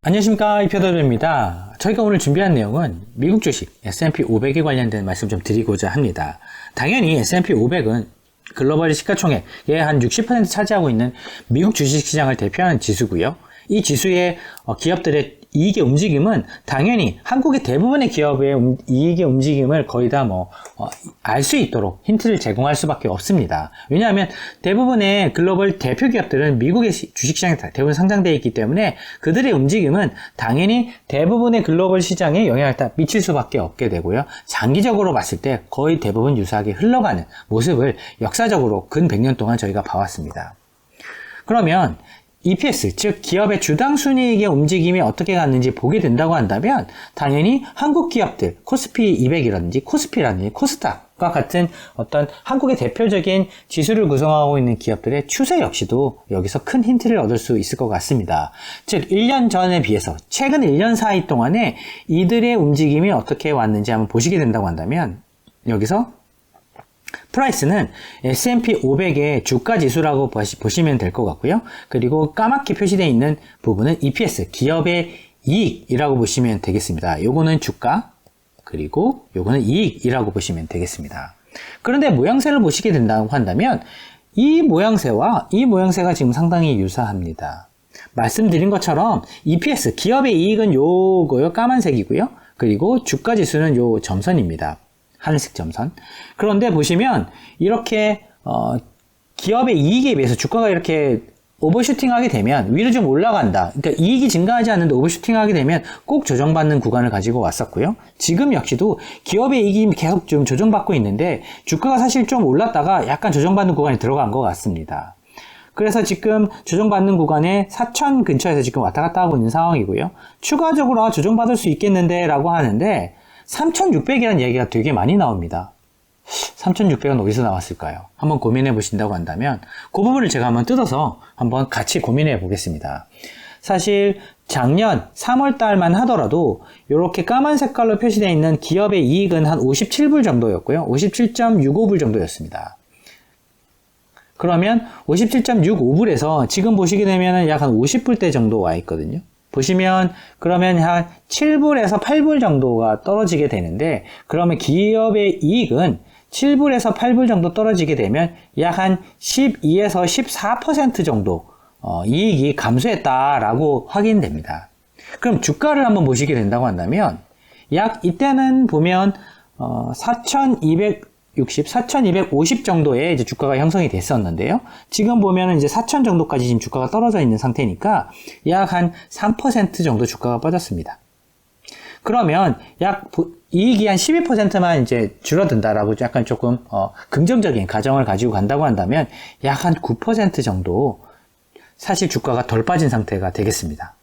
안녕하십니까, 이표더입니다. 저희가 오늘 준비한 내용은 미국 주식 S&P 500에 관련된 말씀 좀 드리고자 합니다. 당연히 S&P 500은 글로벌 시가총액의 한 60% 차지하고 있는 미국 주식시장을 대표하는 지수고요. 이 지수의 기업들의 이익의 움직임은 당연히 한국의 대부분의 기업의 이익의 움직임을 거의 다 알 수 있도록 힌트를 제공할 수밖에 없습니다. 왜냐하면 대부분의 글로벌 대표 기업들은 미국의 주식시장에 대부분 상장되어 있기 때문에 그들의 움직임은 당연히 대부분의 글로벌 시장에 영향을 다 미칠 수밖에 없게 되고요. 장기적으로 봤을 때 거의 대부분 유사하게 흘러가는 모습을 역사적으로 근 100년 동안 저희가 봐왔습니다. 그러면 EPS, 즉 기업의 주당 순이익의 움직임이 어떻게 갔는지 보게 된다고 한다면 당연히 한국 기업들, 코스피 200이라든지 코스피라든지 코스닥과 같은 어떤 한국의 대표적인 지수를 구성하고 있는 기업들의 추세 역시도 여기서 큰 힌트를 얻을 수 있을 것 같습니다. 즉 1년 전에 비해서 최근 1년 사이 동안에 이들의 움직임이 어떻게 왔는지 한번 보시게 된다고 한다면 여기서 프라이스는 S&P 500의 주가 지수라고 보시면 될 것 같고요. 그리고 까맣게 표시되어 있는 부분은 EPS, 기업의 이익이라고 보시면 되겠습니다. 요거는 주가, 그리고 요거는 이익이라고 보시면 되겠습니다. 그런데 모양새를 보시게 된다고 한다면 이 모양새와 이 모양새가 지금 상당히 유사합니다. 말씀드린 것처럼 EPS, 기업의 이익은 요거요, 까만색이고요. 그리고 주가 지수는 요 점선입니다. 하늘색 점선. 그런데 보시면 이렇게 기업의 이익에 비해서 주가가 이렇게 오버슈팅하게 되면 위로 좀 올라간다. 그러니까 이익이 증가하지 않는데 오버슈팅하게 되면 꼭 조정받는 구간을 가지고 왔었고요. 지금 역시도 기업의 이익이 계속 좀 조정받고 있는데 주가가 사실 좀 올랐다가 약간 조정받는 구간에 들어간 것 같습니다. 그래서 지금 조정받는 구간에 4,000 근처에서 지금 왔다 갔다 하고 있는 상황이고요. 추가적으로 조정받을 수 있겠는데 라고 하는데 3,600이라는 얘기가 되게 많이 나옵니다. 3,600은 어디서 나왔을까요? 한번 고민해 보신다고 한다면 그 부분을 제가 한번 뜯어서 한번 같이 고민해 보겠습니다. 사실 작년 3월 달만 하더라도 이렇게 까만 색깔로 표시되어 있는 기업의 이익은 한 57불 정도였고요. 57.65불 정도였습니다. 그러면 57.65불에서 지금 보시게 되면 약 한 50불대 정도 와 있거든요. 보시면 그러면 한 7불에서 8불 정도가 떨어지게 되는데 그러면 기업의 이익은 7불에서 8불 정도 떨어지게 되면 약 한 12에서 14% 정도 이익이 감소했다라고 확인됩니다. 그럼 주가를 한번 보시게 된다고 한다면 약 이때는 보면 4,250 정도의 이제 주가가 형성이 됐었는데요. 지금 보면은 이제 4,000 정도까지 지금 주가가 떨어져 있는 상태니까 약 한 3% 정도 주가가 빠졌습니다. 그러면 약 이익이 한 12%만 이제 줄어든다라고 약간 조금 긍정적인 가정을 가지고 간다고 한다면 약 한 9% 정도 사실 주가가 덜 빠진 상태가 되겠습니다.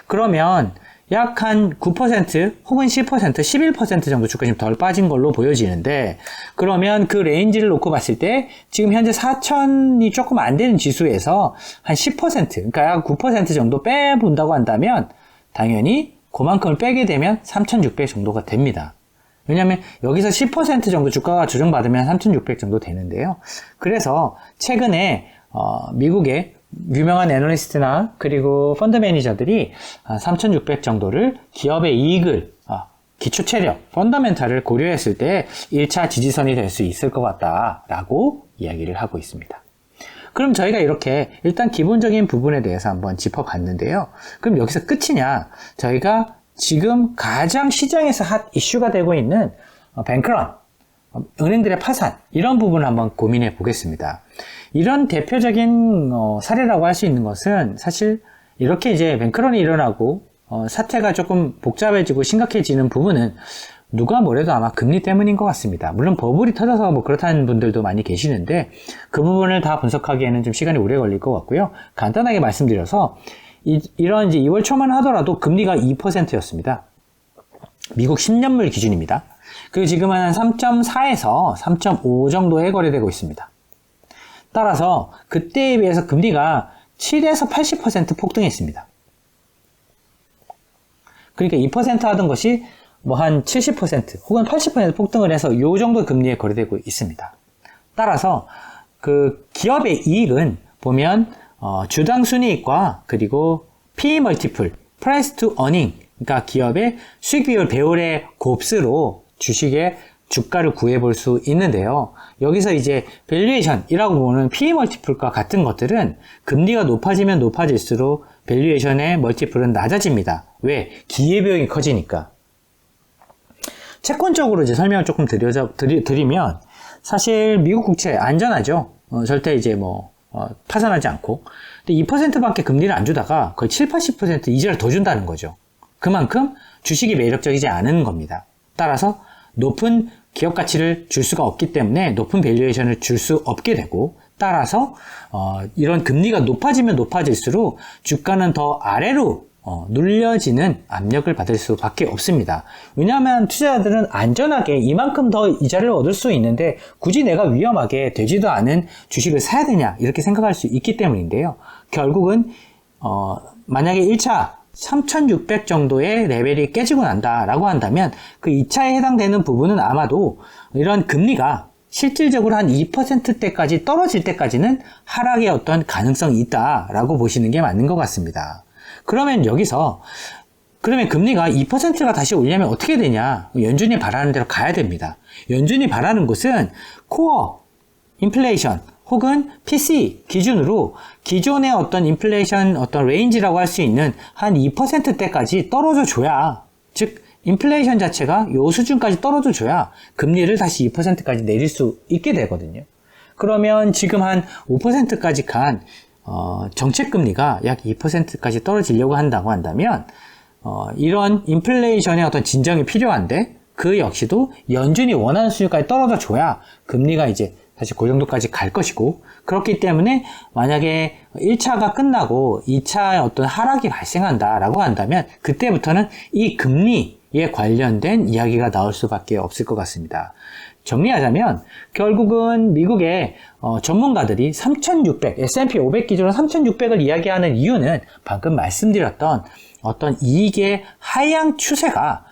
그러면 약 한 9% 혹은 10%, 11% 정도 주가가 좀 덜 빠진 걸로 보여지는데 그러면 그 레인지를 놓고 봤을 때 지금 현재 4,000이 조금 안 되는 지수에서 한 10%, 그러니까 약 9% 정도 빼본다고 한다면 당연히 그만큼을 빼게 되면 3,600 정도가 됩니다. 왜냐하면 여기서 10% 정도 주가가 조정받으면 3,600 정도 되는데요. 그래서 최근에 미국의 유명한 애널리스트나 그리고 펀드 매니저들이 3,600 정도를 기업의 이익을 기초체력, 펀더멘탈을 고려했을 때 1차 지지선이 될 수 있을 것 같다라고 이야기를 하고 있습니다. 그럼 저희가 이렇게 일단 기본적인 부분에 대해서 한번 짚어봤는데요. 그럼 여기서 끝이냐? 저희가 지금 가장 시장에서 핫 이슈가 되고 있는 뱅크런, 은행들의 파산, 이런 부분을 한번 고민해 보겠습니다. 이런 대표적인 사례라고 할 수 있는 것은 사실 이렇게 이제 뱅크런이 일어나고 사태가 조금 복잡해지고 심각해지는 부분은 누가 뭐래도 아마 금리 때문인 것 같습니다. 물론 버블이 터져서 그렇다는 분들도 많이 계시는데 그 부분을 다 분석하기에는 좀 시간이 오래 걸릴 것 같고요. 간단하게 말씀드려서 이런 이제 2월 초만 하더라도 금리가 2%였습니다. 미국 10년물 기준입니다. 그리고 지금은 한 3.4에서 3.5 정도에 거래되고 있습니다. 따라서 그때에 비해서 금리가 7에서 80% 폭등했습니다. 그러니까 2% 하던 것이 한 70% 혹은 80% 폭등을 해서 이 정도 금리에 거래되고 있습니다. 따라서 그 기업의 이익은 보면 주당 순이익과 그리고 PE 멀티플 price to earning, 그러니까 기업의 수익 비율 배율의 곱수로 주식의 주가를 구해볼 수 있는데요. 여기서 이제 밸류에이션이라고 보는 PE 멀티플과 같은 것들은 금리가 높아지면 높아질수록 밸류에이션의 멀티플은 낮아집니다. 왜? 기회비용이 커지니까. 채권적으로 이제 설명을 조금 드리면 사실 미국 국채 안전하죠. 절대 이제 파산하지 않고. 근데 2%밖에 금리를 안 주다가 거의 7, 80% 이자를 더 준다는 거죠. 그만큼 주식이 매력적이지 않은 겁니다. 따라서 높은 기업 가치를 줄 수가 없기 때문에 높은 밸류에이션을 줄 수 없게 되고, 따라서 이런 금리가 높아지면 높아질수록 주가는 더 아래로 눌려지는 압력을 받을 수밖에 없습니다. 왜냐하면 투자자들은 안전하게 이만큼 더 이자를 얻을 수 있는데 굳이 내가 위험하게 되지도 않은 주식을 사야 되냐 이렇게 생각할 수 있기 때문인데요. 결국은 만약에 1차 3600 정도의 레벨이 깨지고 난다라고 한다면 그 2차에 해당되는 부분은 아마도 이런 금리가 실질적으로 한 2%대까지 떨어질 때까지는 하락의 어떤 가능성이 있다라고 보시는 게 맞는 것 같습니다. 그러면 여기서 금리가 2%가 다시 올리면 어떻게 되냐? 연준이 바라는 대로 가야 됩니다. 연준이 바라는 것은 코어 인플레이션 혹은 PC 기준으로 기존의 어떤 인플레이션 어떤 레인지라고 할 수 있는 한 2%대까지 떨어져 줘야, 즉 인플레이션 자체가 요 수준까지 떨어져 줘야 금리를 다시 2%까지 내릴 수 있게 되거든요. 그러면 지금 한 5%까지 간 정책금리가 약 2%까지 떨어지려고 한다고 한다면 이런 인플레이션의 어떤 진정이 필요한데 그 역시도 연준이 원하는 수준까지 떨어져 줘야 금리가 이제 다시 그 정도까지 갈 것이고, 그렇기 때문에 만약에 1차가 끝나고 2차의 어떤 하락이 발생한다라고 한다면 그때부터는 이 금리에 관련된 이야기가 나올 수밖에 없을 것 같습니다. 정리하자면 결국은 미국의 전문가들이 3600, S&P 500 기준으로 3600을 이야기하는 이유는 방금 말씀드렸던 어떤 이익의 하향 추세가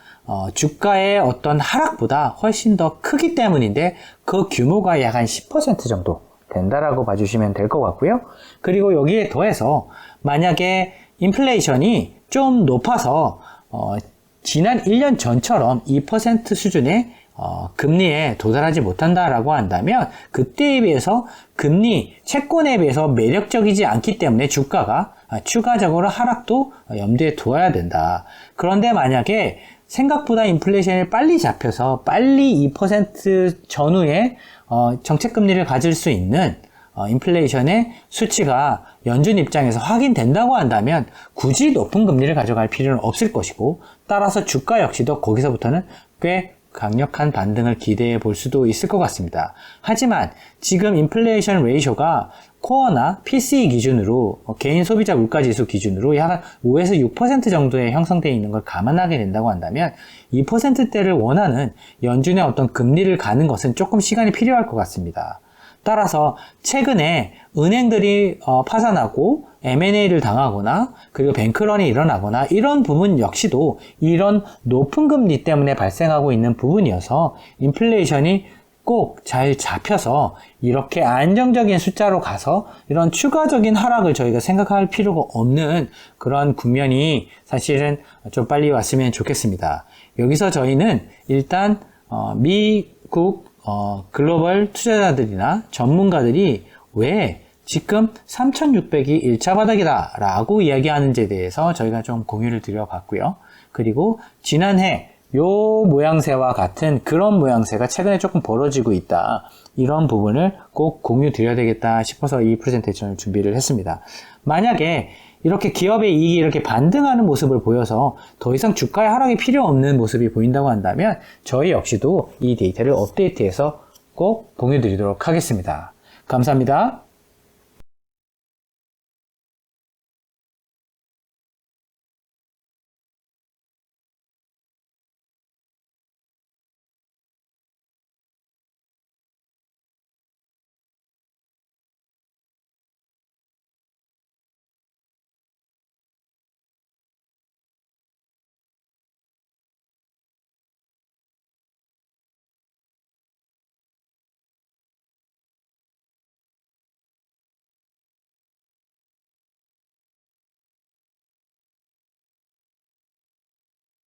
주가의 어떤 하락보다 훨씬 더 크기 때문인데 그 규모가 약 한 10% 정도 된다라고 봐주시면 될 것 같고요. 그리고 여기에 더해서 만약에 인플레이션이 좀 높아서 지난 1년 전처럼 2% 수준의 금리에 도달하지 못한다라고 한다면 그때에 비해서 금리, 채권에 비해서 매력적이지 않기 때문에 주가가 추가적으로 하락도 염두에 두어야 된다. 그런데 만약에 생각보다 인플레이션이 빨리 잡혀서 빨리 2% 전후에 정책금리를 가질 수 있는 인플레이션의 수치가 연준 입장에서 확인된다고 한다면 굳이 높은 금리를 가져갈 필요는 없을 것이고, 따라서 주가 역시도 거기서부터는 꽤 강력한 반등을 기대해 볼 수도 있을 것 같습니다. 하지만 지금 인플레이션 레이쇼가 코어나 PCE 기준으로 개인 소비자 물가지수 기준으로 약 5에서 6% 정도에 형성되어 있는 걸 감안하게 된다고 한다면 2%대를 원하는 연준의 어떤 금리를 가는 것은 조금 시간이 필요할 것 같습니다. 따라서 최근에 은행들이 파산하고 M&A를 당하거나 그리고 뱅크런이 일어나거나 이런 부분 역시도 이런 높은 금리 때문에 발생하고 있는 부분이어서 인플레이션이 꼭 잘 잡혀서 이렇게 안정적인 숫자로 가서 이런 추가적인 하락을 저희가 생각할 필요가 없는 그런 국면이 사실은 좀 빨리 왔으면 좋겠습니다. 여기서 저희는 일단 미국 글로벌 투자자들이나 전문가들이 왜 지금 3600이 1차 바닥이다 라고 이야기하는지에 대해서 저희가 좀 공유를 드려봤고요. 그리고 지난해 요 모양새와 같은 그런 모양새가 최근에 조금 벌어지고 있다, 이런 부분을 꼭 공유 드려야 되겠다 싶어서 이 프레젠테이션을 준비를 했습니다. 만약에 이렇게 기업의 이익이 이렇게 반등하는 모습을 보여서 더 이상 주가의 하락이 필요 없는 모습이 보인다고 한다면 저희 역시도 이 데이터를 업데이트해서 꼭 공유 드리도록 하겠습니다. 감사합니다.